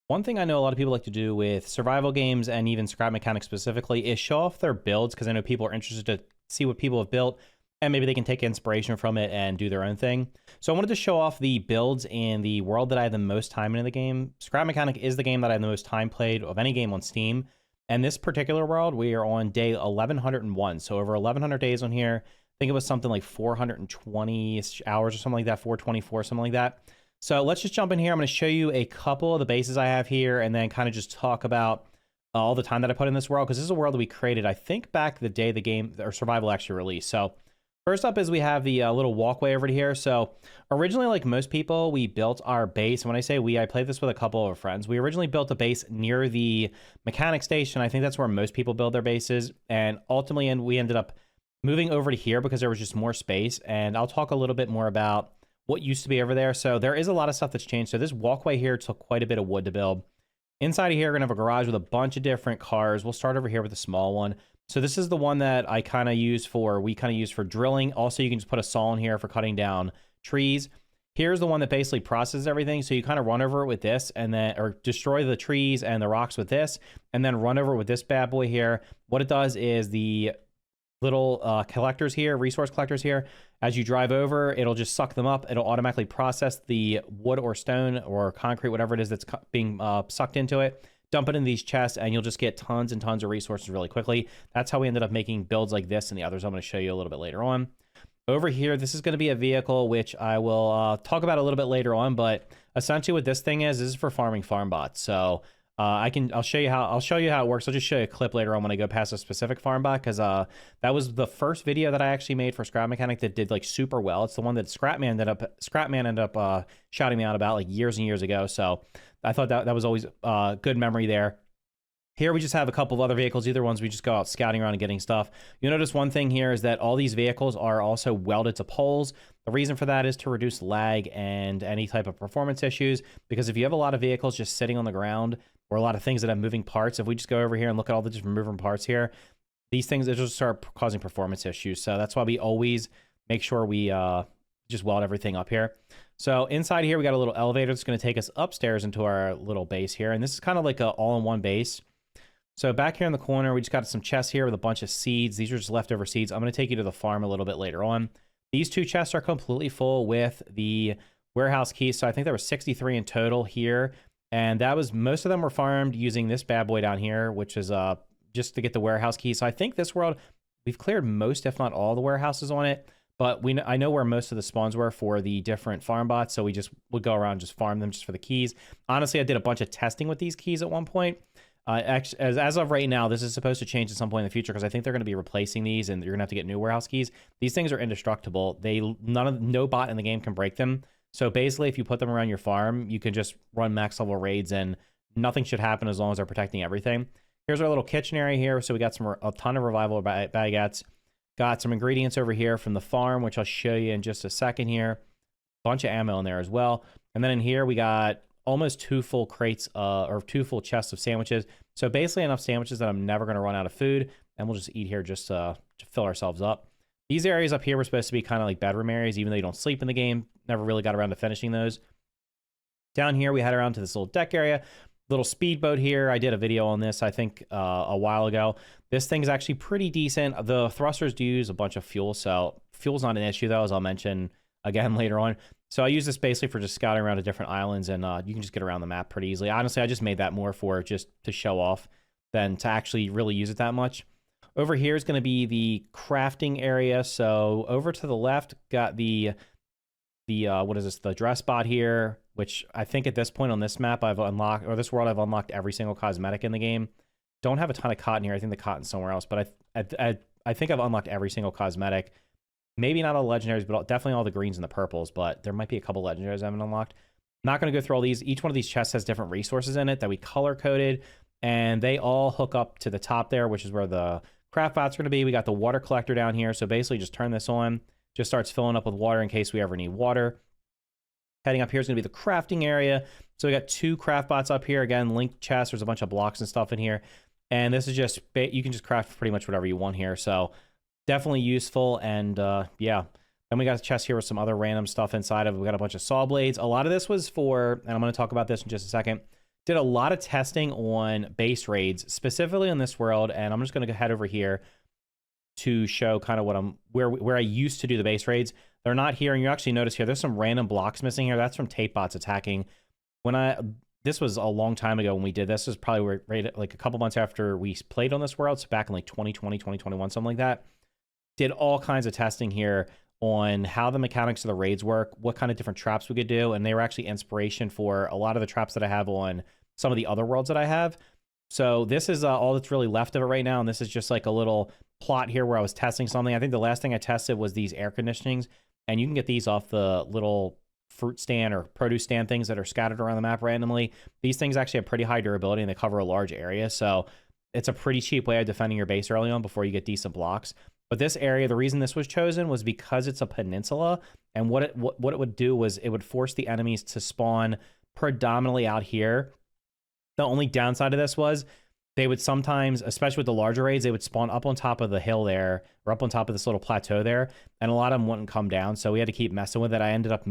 One thing I know a lot of people like to do with survival games and even scrap mechanics specifically is show off their builds, because I know people are interested to see what people have built and maybe they can take inspiration from it and do their own thing. So I wanted to show off the builds in the world that I have the most time in the game. Scrap Mechanic is the game that I have the most time played of any game on Steam. And this particular world, we are on day 1101. So over 1100 days on here. I think it was something like 420 hours or something like that, 424, something like that. So let's just jump in here. I'm going to show you a couple of the bases I have here and then kind of just talk about all the time that I put in this world, because this is a world that we created, I think, back the day the game or survival actually released. So first up is we have the little walkway over to here. So originally, like most people, we built our base. When I say we, I played this with a couple of our friends. We originally built a base near the mechanic station. I think that's where most people build their bases. And ultimately, we ended up moving over to here because there was just more space. And I'll talk a little bit more about what used to be over there. So there is a lot of stuff that's changed. So this walkway here took quite a bit of wood to build. Inside of here, we're going to have a garage with a bunch of different cars. We'll start over here with a small one. So this is the one that I kind of use for, we kind of use for drilling. Also, you can just put a saw in here for cutting down trees. Here's the one that basically processes everything. So you kind of run over it with this and then, or destroy the trees and the rocks with this, and then run over it with this bad boy here. What it does is the little collectors here, resource collectors here, as you drive over, it'll just suck them up. It'll automatically process the wood or stone or concrete, whatever it is that's being sucked into it, dump it in these chests, and you'll just get tons and tons of resources really quickly. That's how we ended up making builds like this and the others I'm going to show you a little bit later on. Over here, this is going to be a vehicle, which I will talk about a little bit later on, but essentially what this thing is, this is for farming farm bots. So I'll show you how it works. I'll just show you a clip later on when I go past a specific farm bot, because that was the first video that I actually made for Scrap Mechanic that did like super well. It's the one that ScrapMan ended up shouting me out about like years and years ago. So I thought that was always a good memory there. Here we just have a couple of other vehicles. Either ones we just go out scouting around and getting stuff. You'll notice one thing here is that all these vehicles are also welded to poles. The reason for that is to reduce lag and any type of performance issues, because if you have a lot of vehicles just sitting on the ground or a lot of things that have moving parts, if we just go over here and look at all the different moving parts here, these things, it'll just start causing performance issues. So that's why we always make sure we just weld everything up here. So inside here, we got a little elevator that's going to take us upstairs into our little base here. And this is kind of like an all-in-one base. So back here in the corner, we just got some chests here with a bunch of seeds. These are just leftover seeds. I'm going to take you to the farm a little bit later on. These two chests are completely full with the warehouse keys. So I think there were 63 in total here. And that was, most of them were farmed using this bad boy down here, which is just to get the warehouse keys. So I think this world, we've cleared most, if not all, the warehouses on it. But I know where most of the spawns were for the different farm bots. So we just would go around and just farm them just for the keys. Honestly, I did a bunch of testing with these keys at one point. Actually, as of right now, this is supposed to change at some point in the future, because I think they're going to be replacing these, and you're going to have to get new warehouse keys. These things are indestructible. No bot in the game can break them. So basically, if you put them around your farm, you can just run max level raids, and nothing should happen as long as they're protecting everything. Here's our little kitchen area here. So we got a ton of revival baguettes. Got some ingredients over here from the farm, which I'll show you in just a second here. Bunch of ammo in there as well. And then in here, we got almost 2 full crates or 2 full chests of sandwiches. So basically enough sandwiches that I'm never going to run out of food, and we'll just eat here just to fill ourselves up. These areas up here were supposed to be kind of like bedroom areas, even though you don't sleep in the game. Never really got around to finishing those. Down here, we head around to this little deck area. Little speedboat here. I did a video on this, I think, a while ago. This thing is actually pretty decent. The thrusters do use a bunch of fuel, so fuel's not an issue, though, as I'll mention again later on. So I use this basically for just scouting around to different islands, and you can just get around the map pretty easily. Honestly, I just made that more for just to show off than to actually really use it that much. Over here is going to be the crafting area. So over to the left, got the what is this? The dress spot here, which I think at this point on this map I've unlocked, or this world I've unlocked every single cosmetic in the game. Don't have a ton of cotton here. I think the cotton's somewhere else, but I think I've unlocked every single cosmetic. Maybe not all the legendaries, but definitely all the greens and the purples, but there might be a couple legendaries I haven't unlocked. I'm not going to go through all these. Each one of these chests has different resources in it that we color-coded, and they all hook up to the top there, which is where the craft bots are going to be. We got the water collector down here, so basically just turn this on. Just starts filling up with water in case we ever need water. Heading up here is going to be the crafting area. So we got 2 craft bots up here. Again, linked chests. There's a bunch of blocks and stuff in here. And this is just, you can just craft pretty much whatever you want here. So definitely useful. And yeah. Then we got a chest here with some other random stuff inside of it. We got a bunch of saw blades. A lot of this was for, and I'm going to talk about this in just a second, did a lot of testing on base raids, specifically in this world, and I'm just going to head over here to show kind of what where I used to do the base raids. They're not here, and you actually notice here there's some random blocks missing here. That's from tape bots attacking. This was a long time ago when we did this. This was probably right like a couple months after we played on this world, so back in like 2020, 2021, something like that. Did all kinds of testing here on how the mechanics of the raids work, what kind of different traps we could do, and they were actually inspiration for a lot of the traps that I have on some of the other worlds that I have. So this is all that's really left of it right now, and this is just like a little plot here where I was testing something. I think the last thing I tested was these air conditionings, and you can get these off the little fruit stand or produce stand things that are scattered around the map randomly. These things actually have pretty high durability, and they cover a large area, so it's a pretty cheap way of defending your base early on before you get decent blocks. But this area, the reason this was chosen was because it's a peninsula, and what it would do was it would force the enemies to spawn predominantly out here. The only downside of this was they would sometimes, especially with the larger raids, they would spawn up on top of the hill there, or up on top of this little plateau there, and a lot of them wouldn't come down, so we had to keep messing with it. I ended up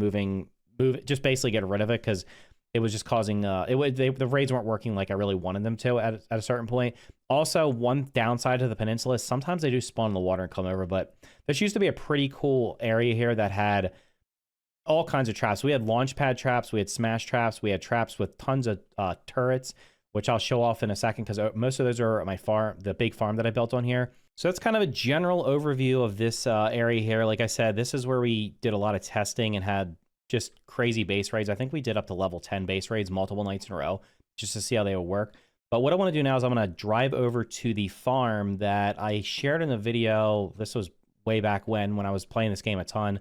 just basically get rid of it because it was just causing the raids weren't working like I really wanted them to at a certain point. Also, one downside to the peninsula is sometimes they do spawn in the water and come over, but this used to be a pretty cool area here that had all kinds of traps. We had launch pad traps, we had smash traps, we had traps with tons of turrets, which I'll show off in a second because most of those are at my farm, the big farm that I built on here. So that's kind of a general overview of this area here. Like I said, this is where we did a lot of testing and had just crazy base raids. I think we did up to level 10 base raids multiple nights in a row just to see how they would work. But what I want to do now is I'm going to drive over to the farm that I shared in the video. This was way back when I was playing this game a ton.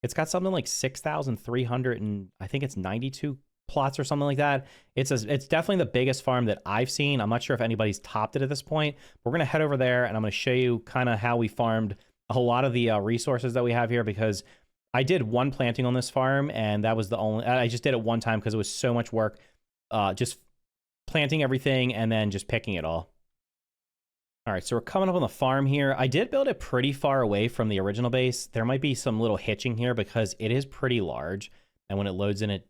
It's got something like 6,300 and I think it's 92 plots or something like that. It's definitely the biggest farm that I've seen. I'm not sure if anybody's topped it at this point. We're going to head over there and I'm going to show you kind of how we farmed a lot of the resources that we have here, because I did one planting on this farm, and that was the only. I just did it one time because it was so much work, just planting everything and then just picking it all. All right, so we're coming up on the farm here. I did build it pretty far away from the original base. There might be some little hitching here because it is pretty large, and when it loads in, it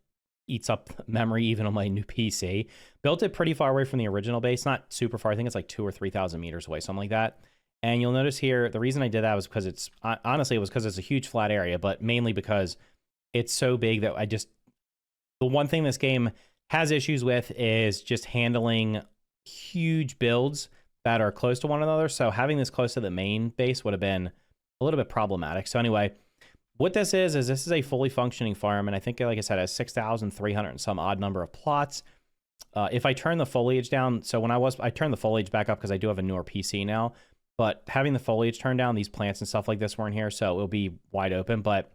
eats up memory even on my new PC. Built it pretty far away from the original base, not super far. I think it's like 2,000 or 3,000 meters away, something like that. And you'll notice here, the reason I did that was because it's, honestly, it was because it's a huge flat area, but mainly because it's so big that the one thing this game has issues with is just handling huge builds that are close to one another. So having this close to the main base would have been a little bit problematic. So anyway, what this is this is a fully functioning farm. And I think, like I said, it has 6,300 and some odd number of plots. If I turn the foliage down, so I turned the foliage back up because I do have a newer PC now. But having the foliage turned down, these plants and stuff like this weren't here, so it'll be wide open. But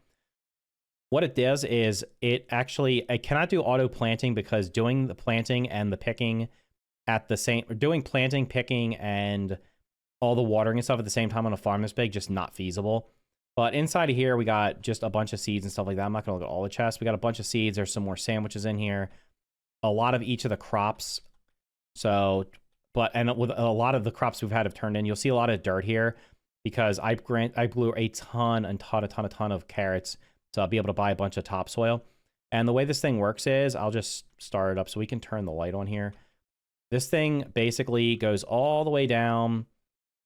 what it does is I cannot do auto planting because doing the planting and the picking doing planting, picking, and all the watering and stuff at the same time on a farm this big, just not feasible. But inside of here, we got just a bunch of seeds and stuff like that. I'm not going to look at all the chests. We got a bunch of seeds. There's some more sandwiches in here. A lot of each of the crops. And with a lot of the crops we've had have turned in, you'll see a lot of dirt here because I blew a ton of carrots to be able to buy a bunch of topsoil. And the way this thing works is, I'll just start it up so we can turn the light on here. This thing basically goes all the way down.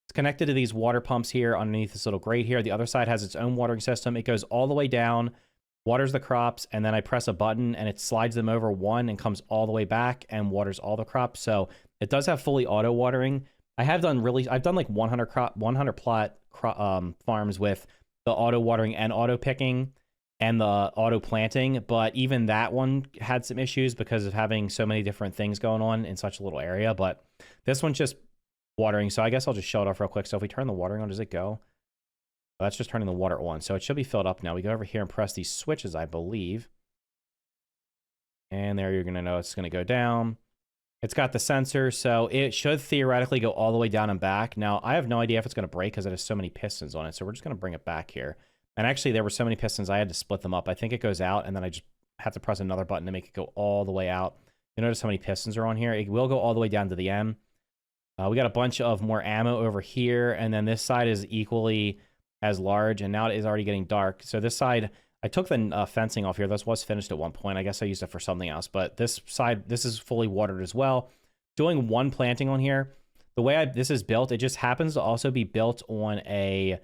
It's connected to these water pumps here underneath this little grate here. The other side has its own watering system. It goes all the way down, waters the crops, and then I press a button and it slides them over one and comes all the way back and waters all the crops. So it does have fully auto watering. I've done like 100 plot farms with the auto watering and auto picking and the auto planting, but even that one had some issues because of having so many different things going on in such a little area. But this one's just watering, so I guess I'll just show it off real quick. So if we turn the watering on, does it go? That's just turning the water on, so it should be filled up now. We go over here and press these switches, I believe. And there you're going to know it's going to go down. It's got the sensor, so it should theoretically go all the way down and back. Now, I have no idea if it's going to break because it has so many pistons on it, so we're just going to bring it back here. And actually, there were so many pistons, I had to split them up. I think it goes out, and then I just have to press another button to make it go all the way out. You notice how many pistons are on here? It will go all the way down to the end. We got a bunch of more ammo over here, and then this side is equally as large, and now it is already getting dark. So this side, I took the fencing off here. This was finished at one point. I guess I used it for something else, but this side, this is fully watered as well. Doing one planting on here. The way this is built, it just happens to also be built on a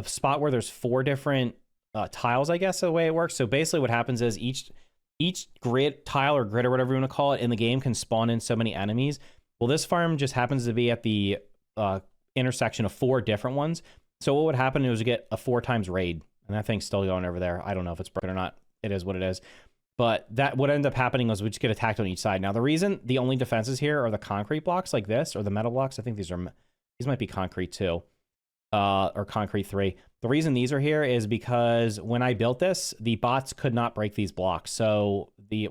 spot where there's 4 different tiles, I guess, the way it works. So basically what happens is each grid, tile or grid or whatever you want to call it in the game can spawn in so many enemies. Well, this farm just happens to be at the intersection of 4 different ones. So what would happen is you get a 4 times raid. And that thing's still going over there. I don't know if it's broken or not. It is what it is. But that what ended up happening was we just get attacked on each side. Now, the reason the only defenses here are the concrete blocks like this, or the metal blocks. I think these might be concrete 2, or concrete 3. The reason these are here is because when I built this, the bots could not break these blocks. So the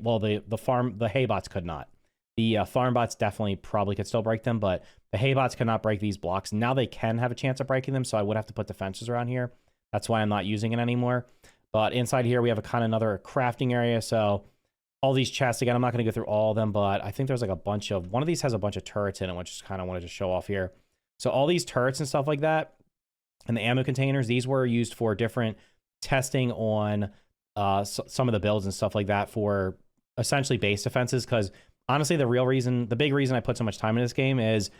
hay bots could not. The farm bots definitely probably could still break them, but the hay bots could not break these blocks. Now they can have a chance of breaking them, so I would have to put defenses around here. That's why I'm not using it anymore. But inside here, we have a kind of another crafting area. So all these chests, again, I'm not going to go through all of them, but I think there's like a bunch of, one of these has a bunch of turrets in it, which I kind of wanted to show off here. So all these turrets and stuff like that, and the ammo containers, these were used for different testing on some of the builds and stuff like that for essentially base defenses. Because honestly, the big reason I put so much time in this game is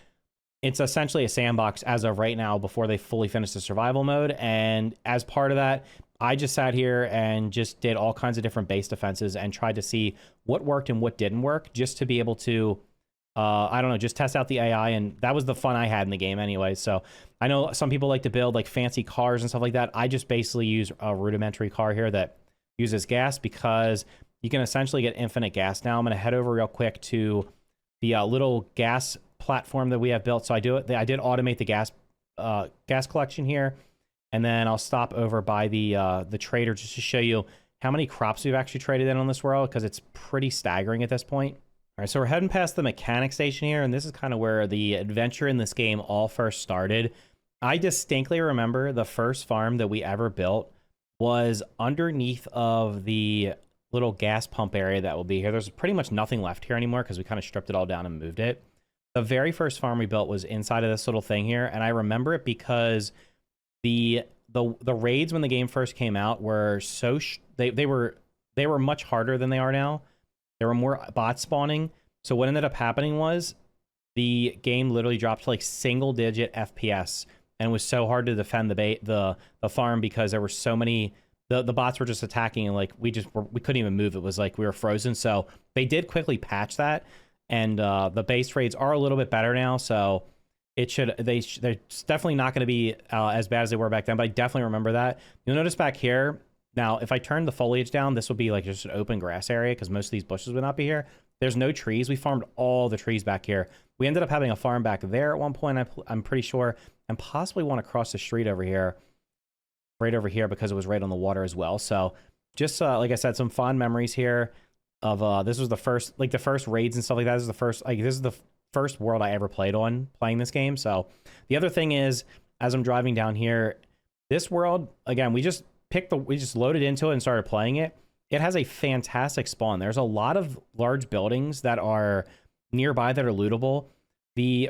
it's essentially a sandbox as of right now before they fully finish the survival mode. And as part of that, I just sat here and just did all kinds of different base defenses and tried to see what worked and what didn't work, just to be able to, I don't know, just test out the AI. And that was the fun I had in the game anyway. So I know some people like to build like fancy cars and stuff like that. I just basically use a rudimentary car here that uses gas because you can essentially get infinite gas now. I'm going to head over real quick to the little gas platform that we have built. So I did automate the gas collection here, and then I'll stop over by the trader just to show you how many crops we've actually traded in on this world, because it's pretty staggering at this point. All right, so we're heading past the mechanic station here, and this is kind of where the adventure in this game all first started. I distinctly remember the first farm that we ever built was underneath of the little gas pump area that will be here. There's pretty much nothing left here anymore because we kind of stripped it all down and moved it. The very first farm we built was inside of this little thing here, and I remember it because the raids when the game first came out were so they were much harder than they are now. There were more bots spawning. So what ended up happening was the game literally dropped to like single-digit FPS, and it was so hard to defend the farm because there were so many. The bots were just attacking, and like we couldn't even move. It was like we were frozen. So they did quickly patch that. And the base raids are a little bit better now, so they're definitely not going to be as bad as they were back then, but I definitely remember that. You'll notice back here, now if I turn the foliage down, this will be like just an open grass area because most of these bushes would not be here. There's no trees. We farmed all the trees back here. We ended up having a farm back there at one point, I'm pretty sure, and possibly one across the street over here, right over here, because it was right on the water as well. So just like I said, some fond memories here. This was the first raids and stuff like that. This is the first world I ever played playing this game. So the other thing is, as I'm driving down here, this world, again, we just loaded into it and started playing it. It has a fantastic spawn. There's a lot of large buildings that are nearby that are lootable.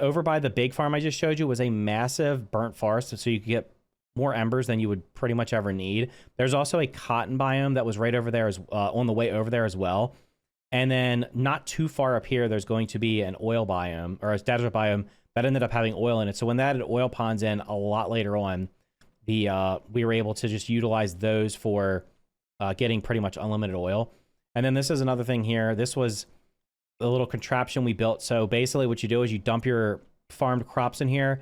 Over by the big farm I just showed you was a massive burnt forest, so you could get more embers than you would pretty much ever need. There's also a cotton biome that was right over there, on the way over there as well. And then not too far up here, there's going to be an oil biome, or a desert biome that ended up having oil in it. So when that added oil ponds in a lot later on, we were able to just utilize those for getting pretty much unlimited oil. And then this is another thing here. This was a little contraption we built. So basically what you do is you dump your farmed crops in here,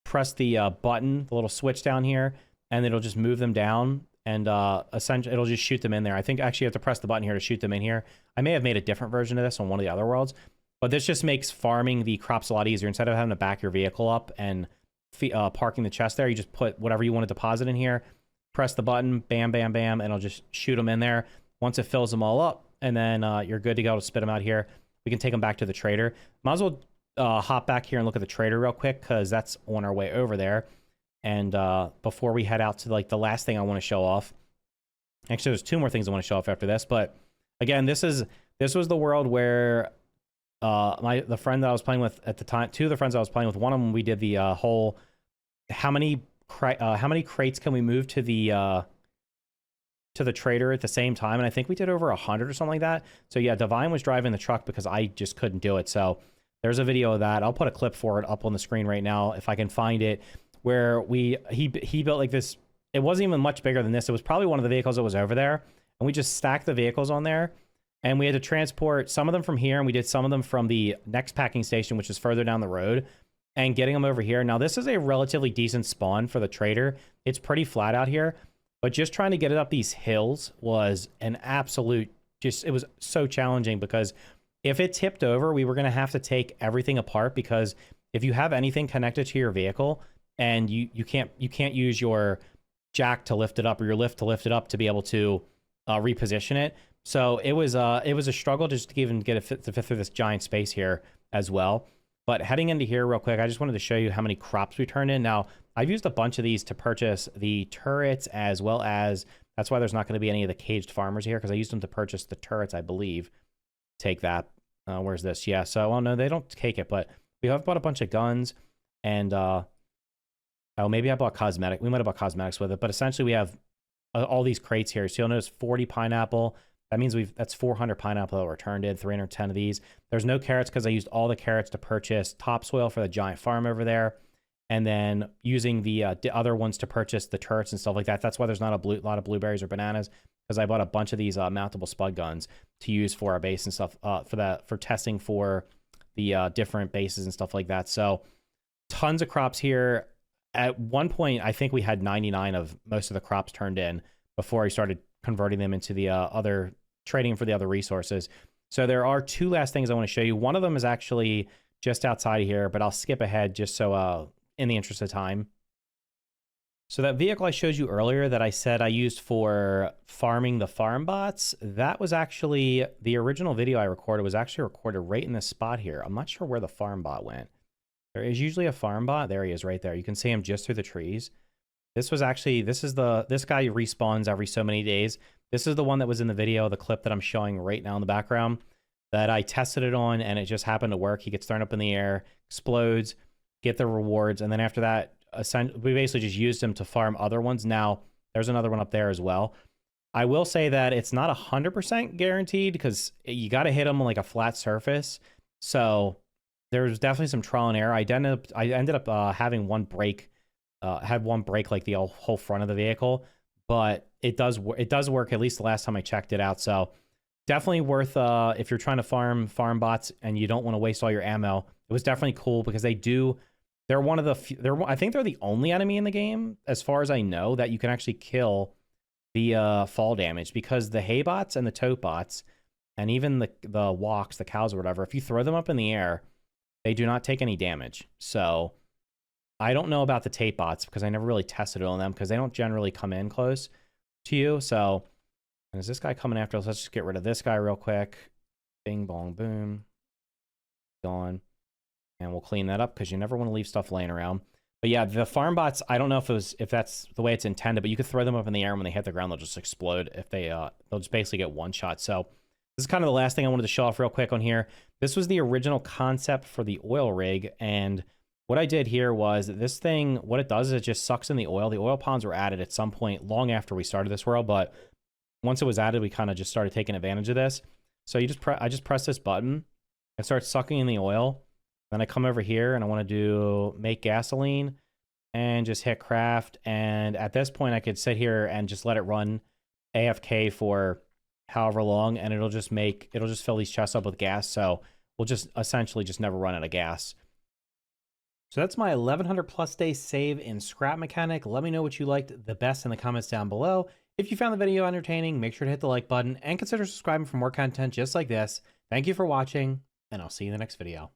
press the button, the little switch down here, and it'll just move them down, and essentially it'll just shoot them in there. I think actually you have to press the button here to shoot them in here. I may have made a different version of this on one of the other worlds, but this just makes farming the crops a lot easier. Instead of having to back your vehicle up and parking the chest there, you just put whatever you want to deposit in here, press the button, bam, bam, bam, and it'll just shoot them in there. Once it fills them all up, and then you're good to go to spit them out here. We can take them back to the trader. Might as well hop back here and look at the trader real quick, because that's on our way over there. And before we head out to like the last thing I want to show off, actually there's 2 more things I want to show off after this, but again, this was the world where the friend that I was playing with at the time, 2 of the friends I was playing with, one of them we did the whole how many crates can we move to the to the trader at the same time, and I think we did over 100 or something like that. So yeah, Divine was driving the truck because I just couldn't do it. So there's a video of that. I'll put a clip for it up on the screen right now if I can find it, where he built like this. It wasn't even much bigger than this. It was probably one of the vehicles that was over there, and we just stacked the vehicles on there, and we had to transport some of them from here, and we did some of them from the next packing station, which is further down the road, and getting them over here. Now, this is a relatively decent spawn for the trader. It's pretty flat out here, but just trying to get it up these hills was an absolute, it was so challenging, because if it tipped over, we were going to have to take everything apart, because if you have anything connected to your vehicle and you can't use your jack to lift it up, or your lift to lift it up to be able to reposition it. So it was a struggle just to even get it to fit through this giant space here as well. But heading into here real quick, I just wanted to show you how many crops we turned in. Now, I've used a bunch of these to purchase the turrets, as well as, that's why there's not going to be any of the caged farmers here, because I used them to purchase the turrets, I believe. Take that. Where's this? Yeah, so, well, no, they don't take it, but we have bought a bunch of guns, and, oh, maybe I bought cosmetic. We might have bought cosmetics with it, but essentially we have all these crates here. So you'll notice 40 pineapple. That means that's 400 pineapple that were turned in, 310 of these. There's no carrots because I used all the carrots to purchase topsoil for the giant farm over there. And then using the other ones to purchase the turrets and stuff like that. That's why there's not a lot of blueberries or bananas, because I bought a bunch of these mountable spud guns to use for our base and stuff, for testing for the different bases and stuff like that. So tons of crops here. At one point, I think we had 99 of most of the crops turned in before I started converting them into the other, trading for the other resources. So there are two last things I want to show you. One of them is actually just outside of here, but I'll skip ahead just so in the interest of time. So that vehicle I showed you earlier that I said I used for farming the farm bots, that was actually, the original video I recorded was actually recorded right in this spot here. I'm not sure where the farm bot went. There is usually a farm bot. There he is right there. You can see him just through the trees. This was actually, this guy respawns every so many days. This is the one that was in the video, the clip that I'm showing right now in the background, that I tested it on, and it just happened to work. He gets thrown up in the air, explodes, get the rewards, and then after that, we basically just used him to farm other ones. Now, there's another one up there as well. I will say that it's not 100% guaranteed, because you got to hit him on like a flat surface. So there's definitely some trial and error. I ended up having one break. Had one break like the whole front of the vehicle, but it does work, at least the last time I checked it out. So definitely worth, if you're trying to farm bots and you don't want to waste all your ammo. It was definitely cool, because they're one of the I think they're the only enemy in the game, as far as I know, that you can actually kill the fall damage, because the hay bots and the tote bots and even the walks, the cows or whatever, if you throw them up in the air, they do not take any damage. So I don't know about the tape bots, because I never really tested it on them, because they don't generally come in close to you. So, and is this guy coming after us? Let's just get rid of this guy real quick. Bing, bong, boom. Gone. And we'll clean that up, because you never want to leave stuff laying around. But yeah, the farm bots, I don't know if that's the way it's intended, but you could throw them up in the air, and when they hit the ground, they'll just explode. If they'll just basically get one shot. So this is kind of the last thing I wanted to show off real quick on here. This was the original concept for the oil rig, and what I did here was this thing, what it does is it just sucks in the oil. The oil ponds were added at some point long after we started this world, but once it was added, we kind of just started taking advantage of this. So I just press this button, it starts sucking in the oil. Then I come over here and I want to do make gasoline and just hit craft. And at this point I could sit here and just let it run AFK for however long, and it'll just fill these chests up with gas. So we'll just essentially just never run out of gas. So that's my 1100 plus day save in Scrap Mechanic. Let me know what you liked the best in the comments down below. If you found the video entertaining, make sure to hit the like button and consider subscribing for more content just like this. Thank you for watching, and I'll see you in the next video.